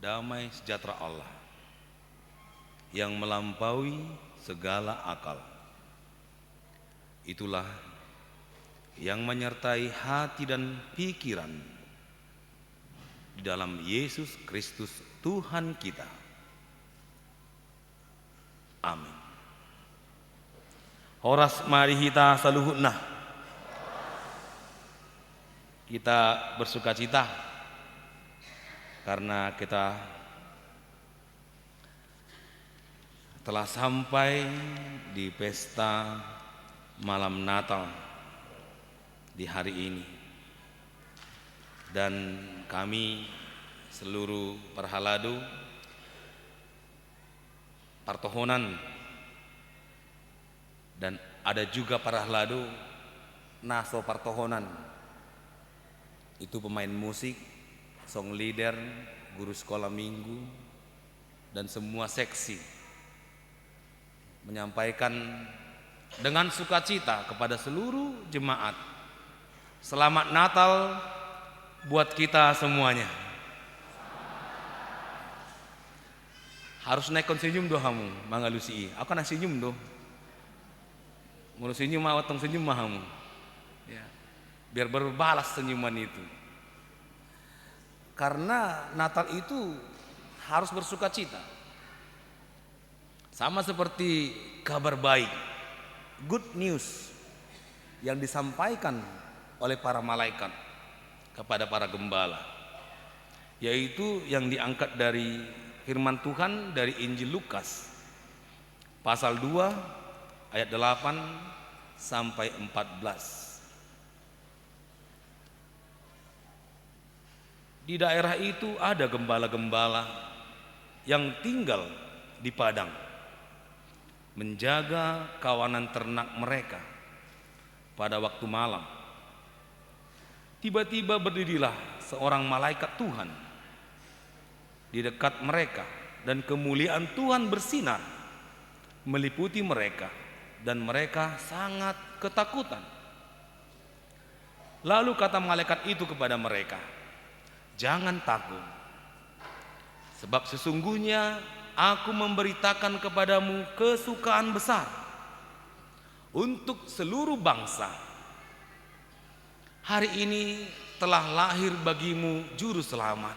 damai sejahtera Allah yang melampaui segala akal. Itulah yang menyertai hati dan pikiran di dalam Yesus Kristus Tuhan kita. Amin. Horas mari kita saluhutna. Kita bersukacita karena kita telah sampai di pesta malam Natal di hari ini, dan kami seluruh Parhaladu Partohonan dan ada juga Parhaladu Naso Partohonan, itu pemain musik, song leader, guru sekolah minggu, dan semua seksi menyampaikan dengan sukacita kepada seluruh jemaat, selamat Natal buat kita semuanya. Harus naik senyum doh kamu, mangalusi. Aku kan senyum doh. Mau senyum mau tong senyum mahamu. Ya. Biar berbalas senyuman itu. Karena Natal itu harus bersukacita. Sama seperti kabar baik, good news yang disampaikan oleh para malaikat kepada para gembala, yaitu yang diangkat dari firman Tuhan dari Injil Lukas pasal 2 ayat 8 sampai 14. Di daerah itu ada gembala-gembala yang tinggal di padang, menjaga kawanan ternak mereka pada waktu malam. Tiba-tiba berdirilah seorang malaikat Tuhan di dekat mereka, dan kemuliaan Tuhan bersinar meliputi mereka, dan mereka sangat ketakutan. Lalu kata malaikat itu kepada mereka, "Jangan takut, sebab sesungguhnya Aku memberitakan kepadamu kesukaan besar untuk seluruh bangsa. Hari ini telah lahir bagimu juru selamat,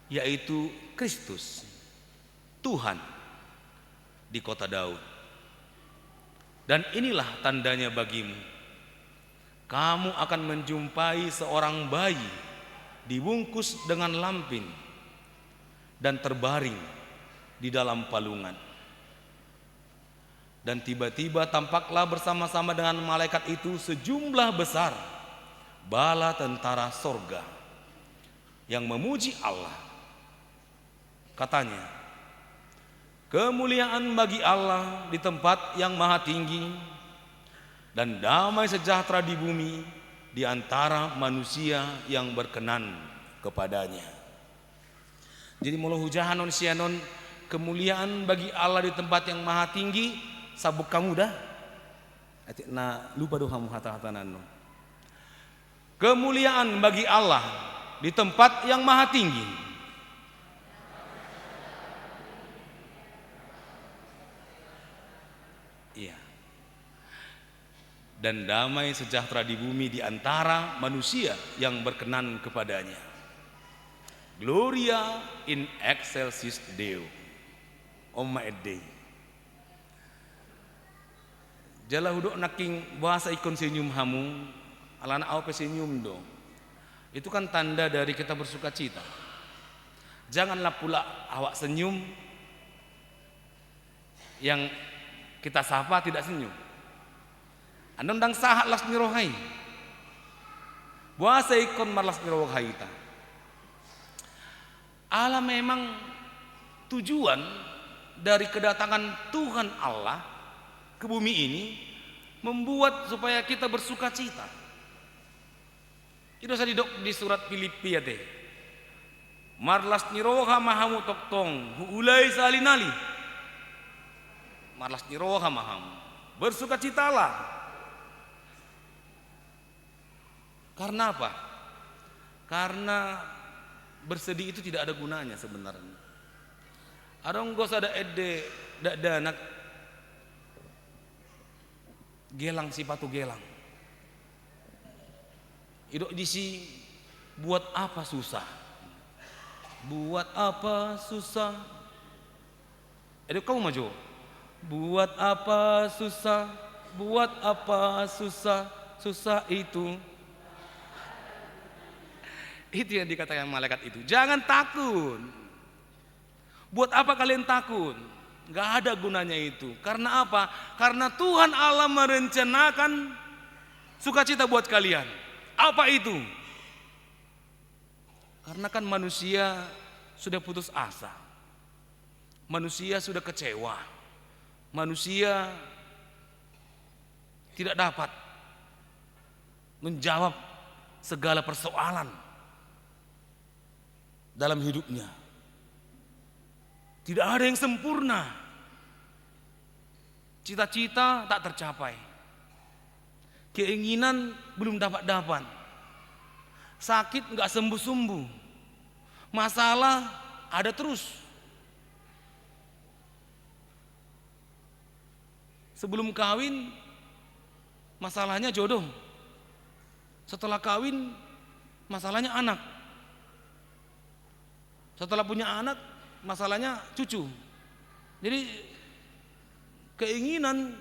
yaitu Kristus, Tuhan, di kota Daud. Dan inilah tandanya bagimu. Kamu akan menjumpai seorang bayi dibungkus dengan lampin dan terbaring di dalam palungan." Dan tiba-tiba tampaklah bersama-sama dengan malaikat itu sejumlah besar bala tentara sorga yang memuji Allah. Katanya, "Kemuliaan bagi Allah di tempat yang maha tinggi, dan damai sejahtera di bumi di antara manusia yang berkenan kepadanya." Jadi molo hujahanon sianon, kemuliaan bagi Allah di tempat yang maha tinggi, sabuk kamu dah. Nah, lupa doh kamu hata-hata nano. Kemuliaan bagi Allah di tempat yang maha tinggi. Iya. Dan damai sejahtera di bumi di antara manusia yang berkenan kepadanya. Gloria in excelsis Deo. Oma Ede. Jala hudok naking bahasa ikon senyum hamu, alana au senyum do. Itu kan tanda dari kita bersukacita. Janganlah pula awak senyum yang kita sapa tidak senyum. Andang sahat las nirohai. Bahasa ikon marlas nirohai ta. Allah memang tujuan dari kedatangan Tuhan Allah ke bumi ini membuat supaya kita bersuka cita. Itu saya didok di surat Filipi ya teh. Marlas niroha mahamu toktong huulai salinali. Marlas niroha mahamu, bersukacitalah. Karena apa? Karena bersedih itu tidak ada gunanya sebenarnya. Arong gos ada ede ada anak gelang sipatu gelang. Idok disi buat apa susah? Buat apa susah? Edok kamu maju. Buat apa susah? Buat apa susah? Susah itu. Itu yang dikatakan malaikat itu. Jangan takut. Buat apa kalian takut? Gak ada gunanya itu. Karena apa? Karena Tuhan Allah merencanakan sukacita buat kalian. Apa itu? Karena kan manusia sudah putus asa. Manusia sudah kecewa. Manusia tidak dapat menjawab segala persoalan dalam hidupnya. Tidak ada yang sempurna. Cita-cita tak tercapai. Keinginan belum dapat. Sakit nggak sembuh-sembuh. Masalah ada terus. Sebelum kawin masalahnya jodoh. Setelah kawin masalahnya anak. Setelah punya anak masalahnya cucu. Jadi keinginan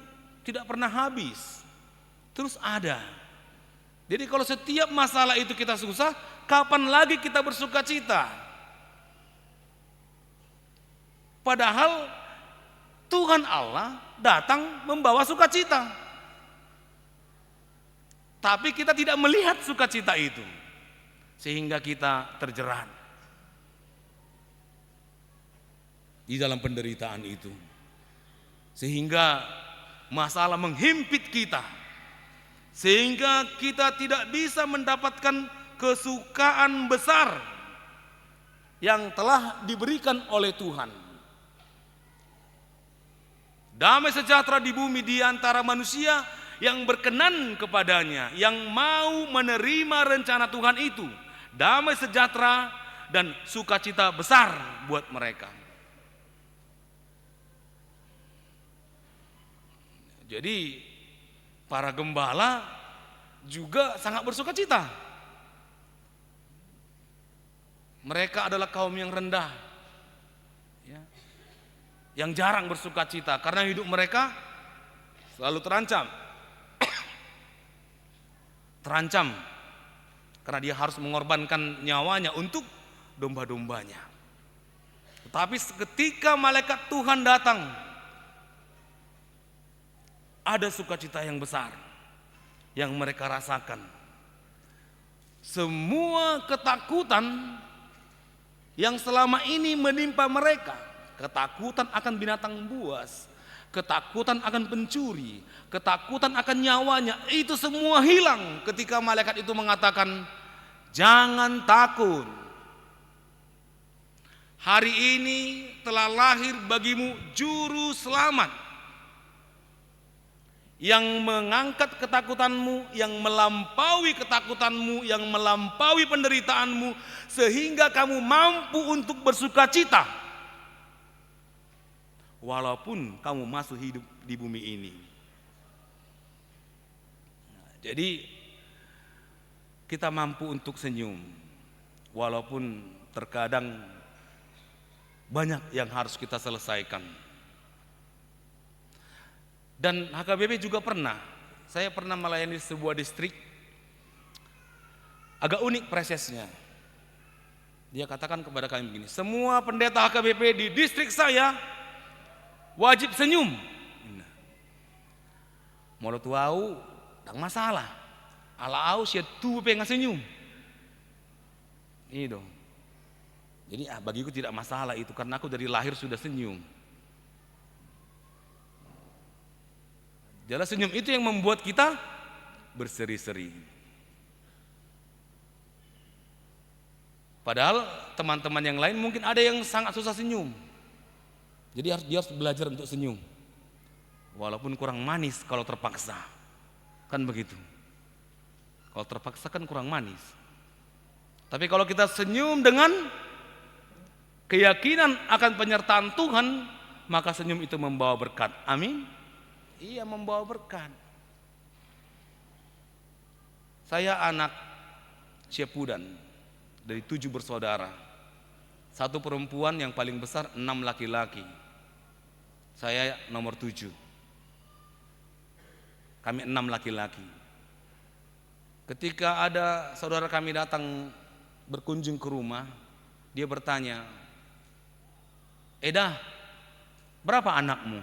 tidak pernah habis. Terus ada. Jadi kalau setiap masalah itu kita susah, kapan lagi kita bersuka cita? Padahal Tuhan Allah datang membawa sukacita. Tapi kita tidak melihat sukacita itu. Sehingga kita terjerat di dalam penderitaan itu, sehingga masalah menghimpit kita, sehingga kita tidak bisa mendapatkan kesukaan besar yang telah diberikan oleh Tuhan. Damai sejahtera di bumi di antara manusia yang berkenan kepadanya, yang mau menerima rencana Tuhan itu. Damai sejahtera dan sukacita besar buat mereka. Jadi para gembala juga sangat bersuka cita. Mereka adalah kaum yang rendah, ya, yang jarang bersuka cita karena hidup mereka selalu terancam. Terancam karena dia harus mengorbankan nyawanya untuk domba-dombanya. Tetapi ketika malaikat Tuhan datang, ada sukacita yang besar yang mereka rasakan. Semua ketakutan yang selama ini menimpa mereka, ketakutan akan binatang buas, ketakutan akan pencuri, ketakutan akan nyawanya, itu semua hilang ketika malaikat itu mengatakan, jangan takut. Hari ini telah lahir bagimu juru selamat yang mengangkat ketakutanmu, yang melampaui ketakutanmu, yang melampaui penderitaanmu, sehingga kamu mampu untuk bersuka cita walaupun kamu masih hidup di bumi ini. Jadi kita mampu untuk senyum walaupun terkadang banyak yang harus kita selesaikan. Dan HKBP juga saya pernah melayani sebuah distrik, agak unik prosesnya. Dia katakan kepada kami begini, semua pendeta HKBP di distrik saya wajib senyum. Mau tuau, tak masalah. Ala au sia tu pengen senyum. Ini dong. Jadi bagiku tidak masalah itu karena aku dari lahir sudah senyum. Jelas senyum itu yang membuat kita berseri-seri. Padahal teman-teman yang lain mungkin ada yang sangat susah senyum. Jadi dia harus belajar untuk senyum. Walaupun kurang manis kalau terpaksa. Kan begitu. Kalau terpaksa kan kurang manis. Tapi kalau kita senyum dengan keyakinan akan penyertaan Tuhan, maka senyum itu membawa berkat. Amin. Iya, membawa berkat. Saya anak Syepudan dari 7 bersaudara. 1 perempuan, yang paling besar 6 laki-laki. Saya nomor 7. Kami 6 laki-laki. Ketika ada saudara kami datang berkunjung ke rumah, dia bertanya, "Eda, berapa anakmu?"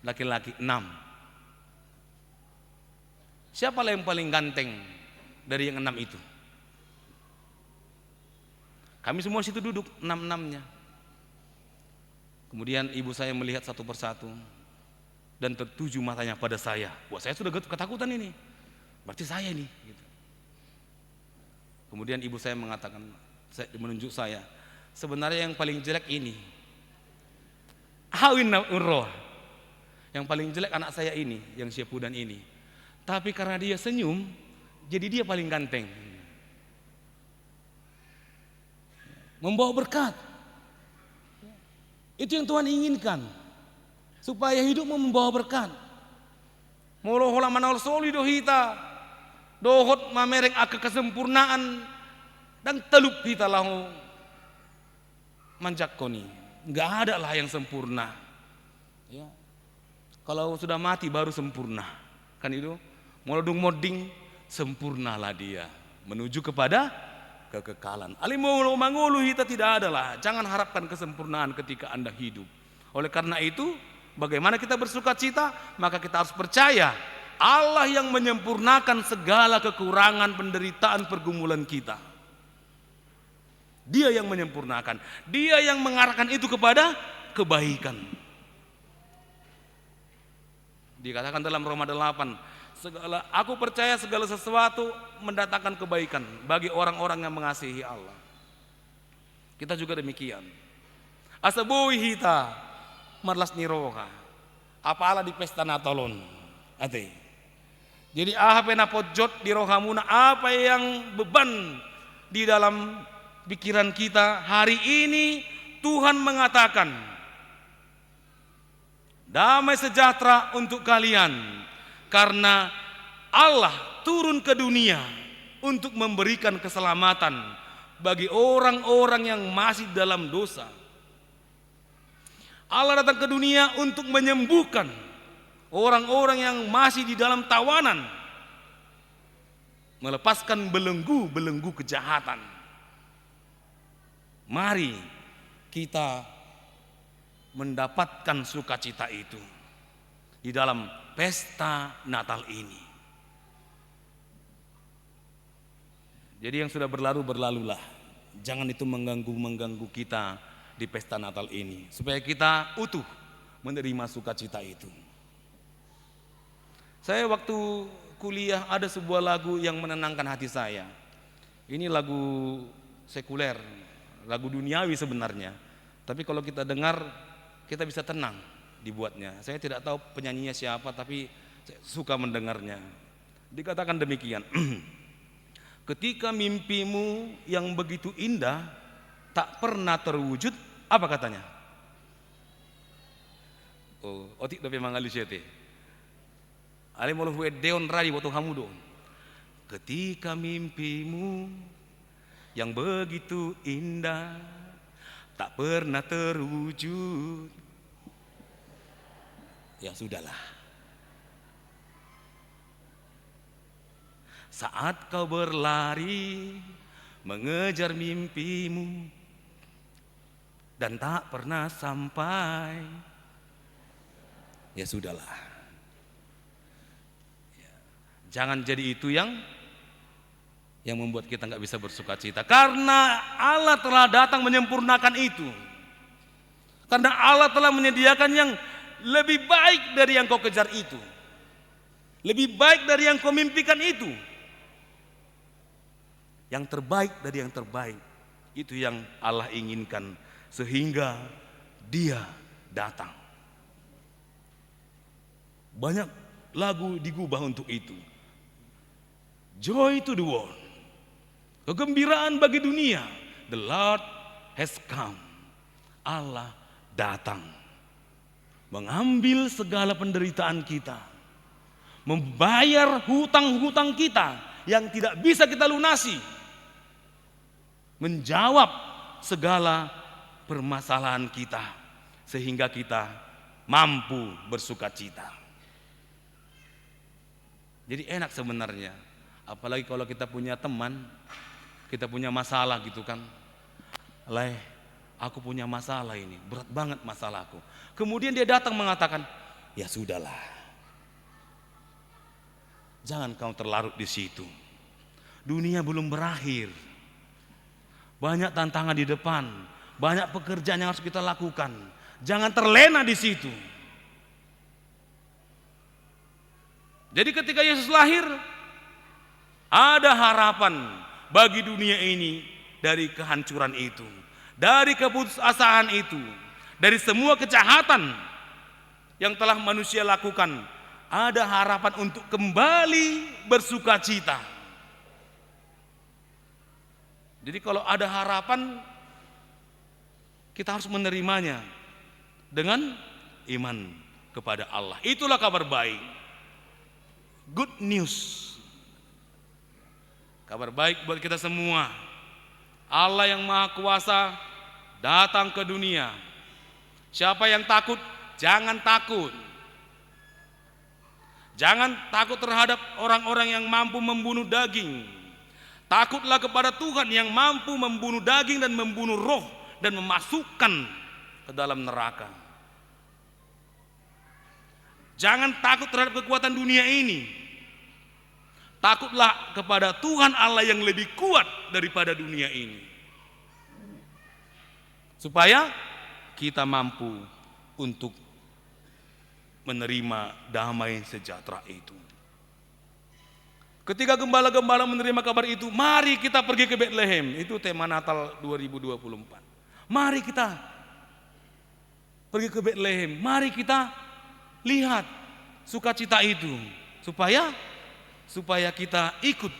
Laki-laki 6. Siapa yang paling ganteng dari yang 6 itu? Kami semua situ duduk, 6-6-nya. Kemudian ibu saya melihat satu persatu dan tertuju matanya pada saya. Wah, saya sudah ketakutan ini. Berarti saya nih. Gitu. Kemudian ibu saya mengatakan, menunjuk saya, sebenarnya yang paling jelek ini. Awin urroh. Yang paling jelek anak saya ini, yang Syepudan ini. Tapi karena dia senyum, jadi dia paling ganteng. Membawa berkat. Itu yang Tuhan inginkan. Supaya hidupmu membawa berkat. Molohola manal soli dohita. Dohot mamereng ake kesempurnaan. Dan telup hita lahu manjakkoni. Enggak ada lah yang sempurna. Ya. Kalau sudah mati baru sempurna. Kan itu. Molodung moding sempurnalah dia. Menuju kepada kekekalan. Alimulu mangulu hita tidak ada lah. Jangan harapkan kesempurnaan ketika Anda hidup. Oleh karena itu, bagaimana kita bersuka cita? Maka kita harus percaya Allah yang menyempurnakan segala kekurangan, penderitaan, pergumulan kita. Dia yang menyempurnakan. Dia yang mengarahkan itu kepada kebaikan. Dikatakan dalam Roma 8, aku percaya segala sesuatu mendatangkan kebaikan bagi orang-orang yang mengasihi Allah. Kita juga demikian. Asabuhi hita marlas niroha. Apalah di pesta Natalon. Ate. Jadi apa yang pojot di rohamuna, apa yang beban di dalam pikiran kita hari ini, Tuhan mengatakan damai sejahtera untuk kalian. Karena Allah turun ke dunia untuk memberikan keselamatan bagi orang-orang yang masih dalam dosa. Allah datang ke dunia untuk menyembuhkan orang-orang yang masih di dalam tawanan, melepaskan belenggu-belenggu kejahatan. Mari kita mendapatkan sukacita itu di dalam pesta Natal ini. Jadi yang sudah berlalu, berlalulah. Jangan itu mengganggu kita di pesta Natal ini. Supaya kita utuh menerima sukacita itu. Saya waktu kuliah ada sebuah lagu yang menenangkan hati saya. Ini lagu sekuler, lagu duniawi sebenarnya. Tapi kalau kita dengar, kita bisa tenang dibuatnya. Saya tidak tahu penyanyinya siapa, tapi saya suka mendengarnya. Dikatakan demikian. Ketika mimpimu yang begitu indah tak pernah terwujud, apa katanya? Oh, otik dope mangalusiate. Ale molo hue deon radi woto hamudo. Ketika mimpimu yang begitu indah tak pernah terwujud, ya sudahlah. Saat kau berlari mengejar mimpimu dan tak pernah sampai, ya sudahlah. Jangan jadi itu yang membuat kita nggak bisa bersukacita. Karena Allah telah datang menyempurnakan itu. Karena Allah telah menyediakan yang lebih baik dari yang kau kejar itu. Lebih baik dari yang kau mimpikan itu. Yang terbaik dari yang terbaik. Itu yang Allah inginkan. Sehingga Dia datang. Banyak lagu digubah untuk itu. Joy to the world. Kegembiraan bagi dunia. The Lord has come. Allah datang. Mengambil segala penderitaan kita. Membayar hutang-hutang kita yang tidak bisa kita lunasi. Menjawab segala permasalahan kita. Sehingga kita mampu bersukacita. Jadi enak sebenarnya. Apalagi kalau kita punya teman, kita punya masalah gitu kan. Leh, aku punya masalah ini, berat banget masalahku. Kemudian dia datang mengatakan, ya sudahlah. Jangan kau terlarut di situ. Dunia belum berakhir. Banyak tantangan di depan, banyak pekerjaan yang harus kita lakukan. Jangan terlena di situ. Jadi ketika Yesus lahir, ada harapan bagi dunia ini dari kehancuran itu, dari keputusasaan itu, dari semua kejahatan yang telah manusia lakukan. Ada harapan untuk kembali bersukacita. Jadi kalau ada harapan, kita harus menerimanya dengan iman kepada Allah. Itulah kabar baik. Good news. Kabar baik buat kita semua. Allah yang Maha Kuasa datang ke dunia. Siapa yang takut, jangan takut. Jangan takut terhadap orang-orang yang mampu membunuh daging. Takutlah kepada Tuhan yang mampu membunuh daging dan membunuh roh dan memasukkan ke dalam neraka. Jangan takut terhadap kekuatan dunia ini. Takutlah kepada Tuhan Allah yang lebih kuat daripada dunia ini. Supaya kita mampu untuk menerima damai sejahtera itu. Ketika gembala-gembala menerima kabar itu, mari kita pergi ke Bethlehem. Itu tema Natal 2024. Mari kita pergi ke Bethlehem. Mari kita lihat sukacita itu supaya kita ikut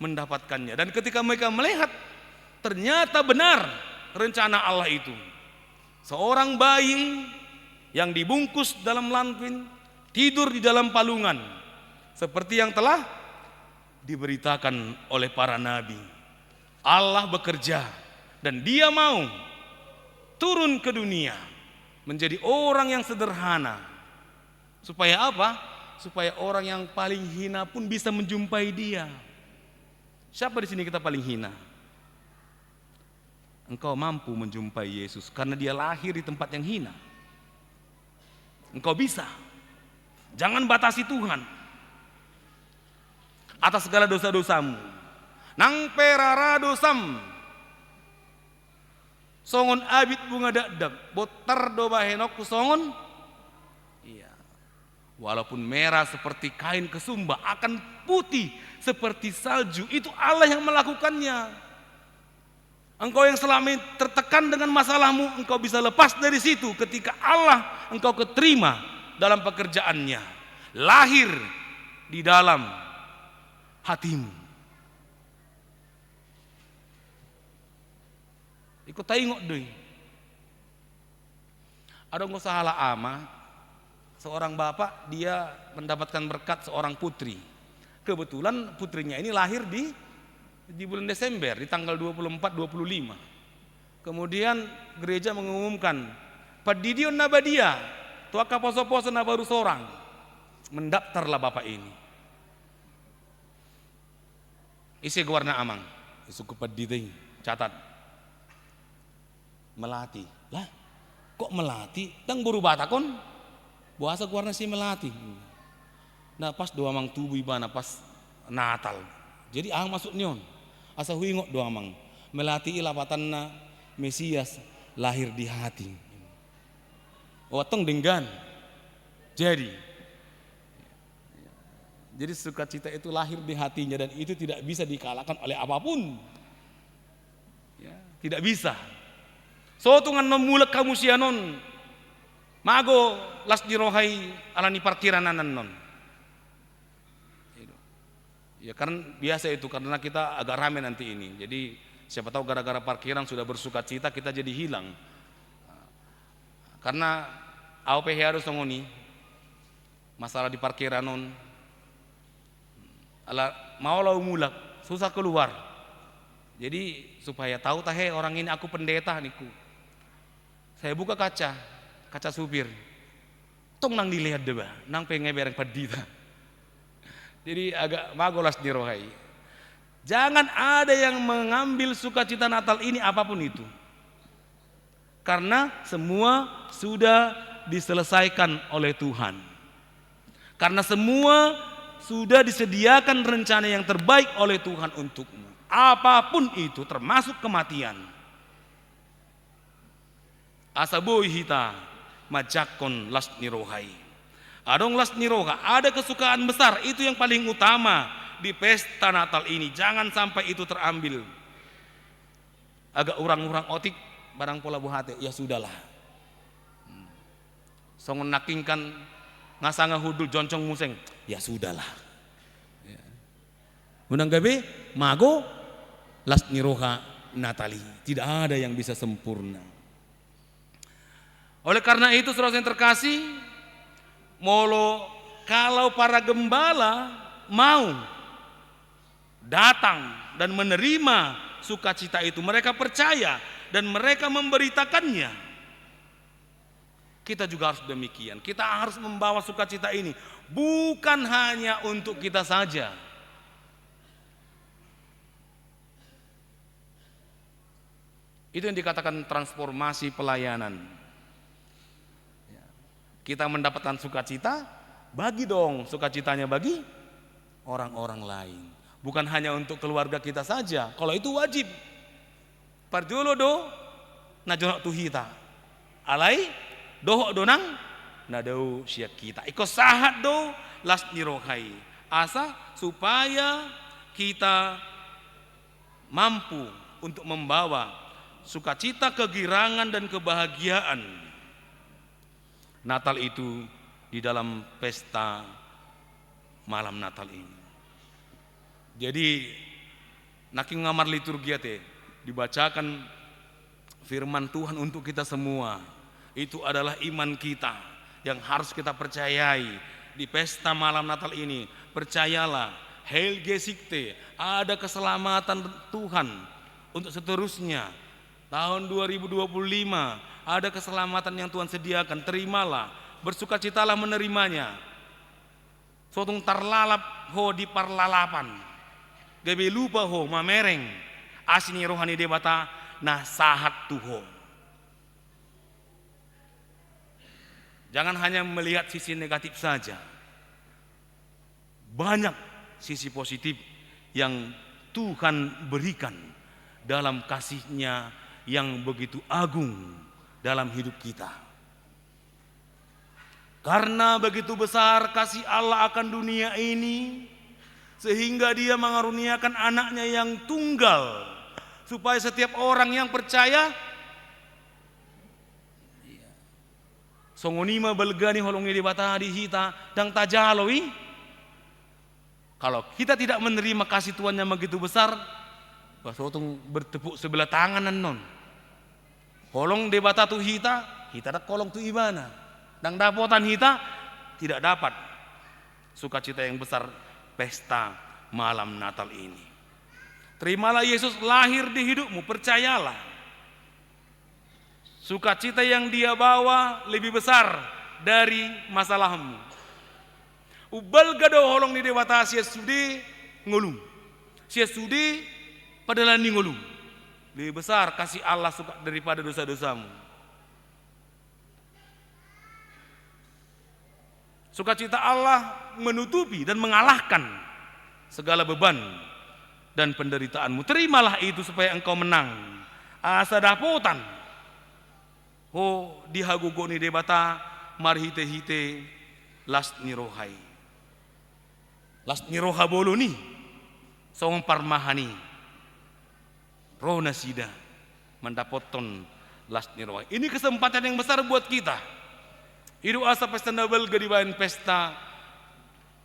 mendapatkannya. Dan ketika mereka melihat, ternyata benar rencana Allah itu. Seorang bayi yang dibungkus dalam lampin, tidur di dalam palungan, seperti yang telah diberitakan oleh para nabi. Allah bekerja dan Dia mau turun ke dunia menjadi orang yang sederhana. Supaya apa? Supaya orang yang paling hina pun bisa menjumpai Dia. Siapa di sini kita paling hina? Engkau mampu menjumpai Yesus karena Dia lahir di tempat yang hina. Engkau bisa. Jangan batasi Tuhan atas segala dosa-dosamu. Nang perara dosam songon abit bunga dadap botar do bahenok kusongon. Iya. Walaupun merah seperti kain kesumba akan putih seperti salju. Itu Allah yang melakukannya. Engkau yang selama ini tertekan dengan masalahmu, engkau bisa lepas dari situ ketika Allah engkau keterima dalam pekerjaannya. Lahir di dalam hatimu. Ikut tengok deh. Ada nggak salah ama. Seorang bapak dia mendapatkan berkat seorang putri. Kebetulan putrinya ini lahir di bulan Desember di tanggal 24-25. Kemudian gereja mengumumkan padidion nabadia tuaka poso-poso na baru seorang. Mendaftarlah bapak ini. Isi warna amang. Isu kepadiding catat. Melati. Lah, kok melati? Tang buru batakon. Buasa warna si melati. Nah pas doa mang tubuh ibana pas Natal. Jadi masuk nyon. Asa huingok doa mang. Melati ilapatan na Mesias lahir di hati. Watong denggan. Jadi sukacita itu lahir di hatinya dan itu tidak bisa dikalahkan oleh apapun. Ya, tidak bisa. So tungan memulak kamu sianon. Mago las dirohai alani parkiranan non. Ya karena biasa itu, karena kita agak rame nanti ini. Jadi siapa tahu gara-gara parkiran sudah bersuka cita kita jadi hilang. Karena AOP harus ngoni masalah di parkiran non. Ala mau lau mulak susah keluar. Jadi supaya tahu tahe orang ini aku pendeta niku. Saya buka kaca supir. Tong nang dilihat deh, nang pengen bereng padita. Jadi agak magolas dirohai. Jangan ada yang mengambil sukacita Natal ini apapun itu. Karena semua sudah diselesaikan oleh Tuhan. Karena semua sudah disediakan rencana yang terbaik oleh Tuhan untukmu. Apapun itu termasuk kematian. Asaboi hita majakon las nirohai. Adong las niroha, ada kesukaan besar, itu yang paling utama di pesta Natal ini. Jangan sampai itu terambil. Agak urang-urang otik barang pola buhate, ya sudahlah. Songon nakingkan ngasanga hudul joncong museng, ya sudahlah. Unang gabe mago las niroha Natali, tidak ada yang bisa sempurna. Oleh karena itu saudara yang terkasih, molo kalau para gembala mau datang dan menerima sukacita itu, mereka percaya dan mereka memberitakannya. Kita juga harus demikian. Kita harus membawa sukacita ini bukan hanya untuk kita saja. Itu yang dikatakan transformasi pelayanan. Kita mendapatkan sukacita, bagi dong sukacitanya bagi orang-orang lain. Bukan hanya untuk keluarga kita saja. Kalau itu wajib. Parjolo do najonok tuhita. Alai dohok donang nadau siak kita. Iko sahat do las nirohai. Asa supaya kita mampu untuk membawa sukacita, kegirangan dan kebahagiaan Natal itu di dalam pesta malam Natal ini. Jadi naking ngamar liturgia teh dibacakan firman Tuhan untuk kita semua. Itu adalah iman kita yang harus kita percayai di pesta malam Natal ini. Percayalah, Heil Gesikte, ada keselamatan Tuhan untuk seterusnya. Tahun 2025 ada keselamatan yang Tuhan sediakan. Terimalah, bersukacitalah menerimanya. Sotung tarlalap ho di parlalapan, gabe lupa ho mamereng asini rohani debata nah sahat tuho. Jangan hanya melihat sisi negatif saja. Banyak sisi positif yang Tuhan berikan dalam kasih-Nya yang begitu agung dalam hidup kita. Karena begitu besar kasih Allah akan dunia ini, sehingga Dia mengaruniakan anaknya yang tunggal, supaya setiap orang yang percaya songonima belgani holongi di batadi hita dan tajaloi. Kalau kita tidak menerima kasih Tuhan yang begitu besar, basotong bertepuk sebelah tanganan non. Kolong debata tu hita dak kolong tu ibana. Dan dapotan hita tidak dapat sukacita yang besar pesta malam Natal ini. Terimalah Yesus lahir di hidupmu, percayalah. Sukacita yang Dia bawa lebih besar dari masalahmu. Ubal gado holong di debata sia sudi ngulung. Sia sudi padahal ni ngulung. Lebih besar kasih Allah suka daripada dosa-dosamu. Sukacita Allah menutupi dan mengalahkan segala beban dan penderitaanmu. Terimalah itu supaya engkau menang. Asa dapotan. Ho dihagugo ni debata marhite-hite las nirohai. Las niroha bolo ni. Song parmahani. Rona sida mendapoton las nirohai. Ini kesempatan yang besar buat kita. Hidup asa pesta Nobel gadibain pesta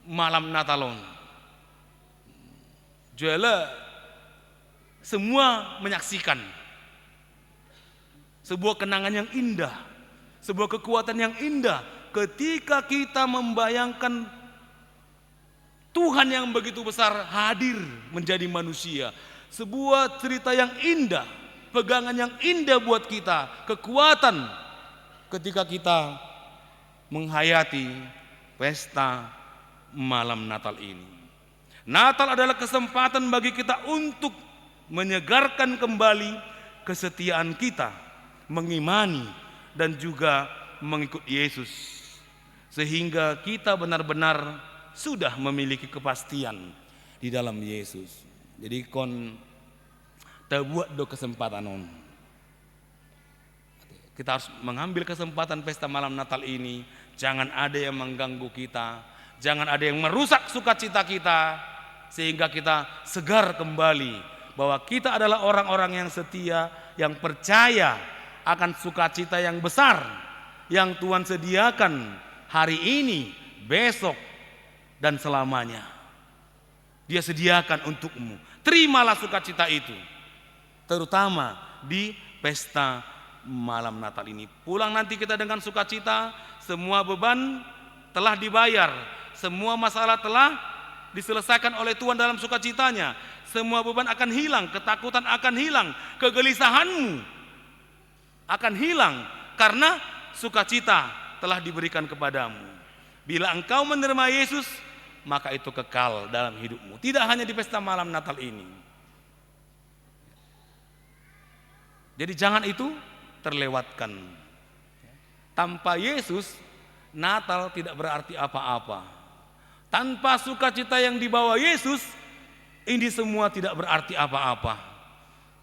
malam Natalon. Joelle, semua menyaksikan sebuah kenangan yang indah, sebuah kekuatan yang indah ketika kita membayangkan Tuhan yang begitu besar hadir menjadi manusia. Sebuah cerita yang indah, pegangan yang indah buat kita, kekuatan ketika kita menghayati pesta malam Natal ini. Natal adalah kesempatan bagi kita untuk menyegarkan kembali kesetiaan kita, mengimani dan juga mengikut Yesus, sehingga kita benar-benar sudah memiliki kepastian di dalam Yesus. Jadi kon terbuat do kesempatan on. Kita harus mengambil kesempatan pesta malam Natal ini. Jangan ada yang mengganggu kita, jangan ada yang merusak sukacita kita, sehingga kita segar kembali bahwa kita adalah orang-orang yang setia, yang percaya akan sukacita yang besar yang Tuhan sediakan hari ini, besok, dan selamanya. Dia sediakan untukmu. Terimalah sukacita itu, terutama di pesta malam Natal ini. Pulang nanti kita dengan sukacita, semua beban telah dibayar, semua masalah telah diselesaikan oleh Tuhan dalam sukacitanya. Semua beban akan hilang, ketakutan akan hilang, kegelisahanmu akan hilang karena sukacita telah diberikan kepadamu. Bila engkau menerima Yesus, maka itu kekal dalam hidupmu. Tidak hanya di pesta malam Natal ini. Jadi jangan itu terlewatkan. Tanpa Yesus, Natal tidak berarti apa-apa. Tanpa sukacita yang dibawa Yesus, ini semua tidak berarti apa-apa.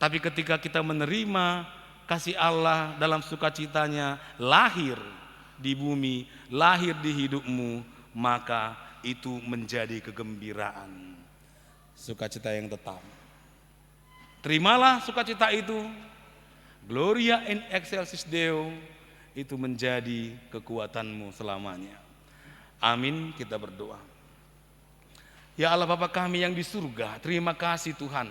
Tapi ketika kita menerima kasih Allah dalam sukacitanya lahir di bumi, lahir di hidupmu, maka itu menjadi kegembiraan, sukacita yang tetap. Terimalah sukacita itu, Gloria in excelsis Deo, itu menjadi kekuatanmu selamanya. Amin. Kita berdoa. Ya Allah Bapa kami yang di surga, terima kasih Tuhan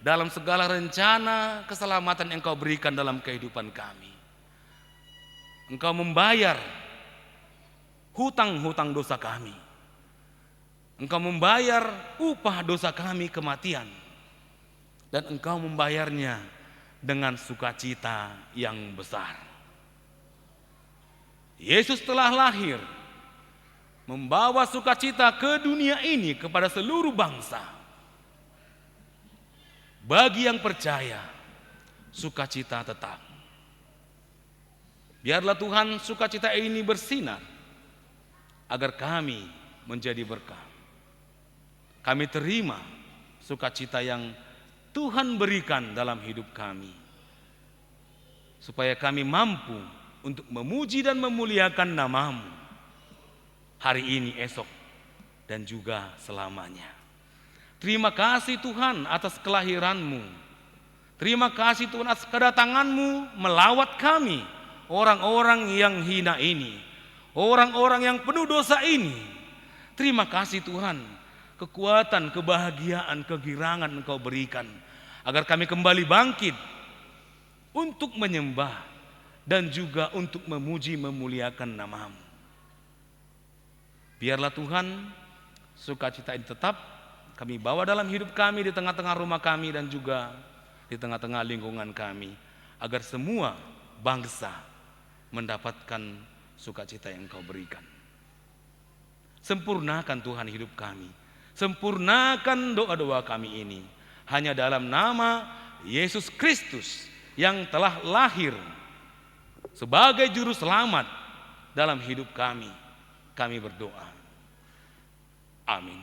dalam segala rencana keselamatan yang Engkau berikan dalam kehidupan kami. Engkau membayar hutang-hutang dosa kami. Engkau membayar upah dosa kami kematian. Dan Engkau membayarnya dengan sukacita yang besar. Yesus telah lahir membawa sukacita ke dunia ini kepada seluruh bangsa. Bagi yang percaya, sukacita tetap. Biarlah Tuhan sukacita ini bersinar agar kami menjadi berkah. Kami terima sukacita yang Tuhan berikan dalam hidup kami, supaya kami mampu untuk memuji dan memuliakan nama-Mu hari ini, esok, dan juga selamanya. Terima kasih Tuhan atas kelahiran-Mu. Terima kasih Tuhan atas kedatangan-Mu melawat kami, orang-orang yang hina ini, orang-orang yang penuh dosa ini. Terima kasih Tuhan, kekuatan, kebahagiaan, kegirangan Engkau berikan agar kami kembali bangkit untuk menyembah dan juga untuk memuji memuliakan nama-Mu. Biarlah Tuhan sukacita ini tetap kami bawa dalam hidup kami, di tengah-tengah rumah kami dan juga di tengah-tengah lingkungan kami, agar semua bangsa mendapatkan sukacita yang Engkau berikan. Sempurnakan Tuhan hidup kami, sempurnakan doa-doa kami ini hanya dalam nama Yesus Kristus yang telah lahir sebagai juru selamat dalam hidup kami. Kami berdoa. Amin.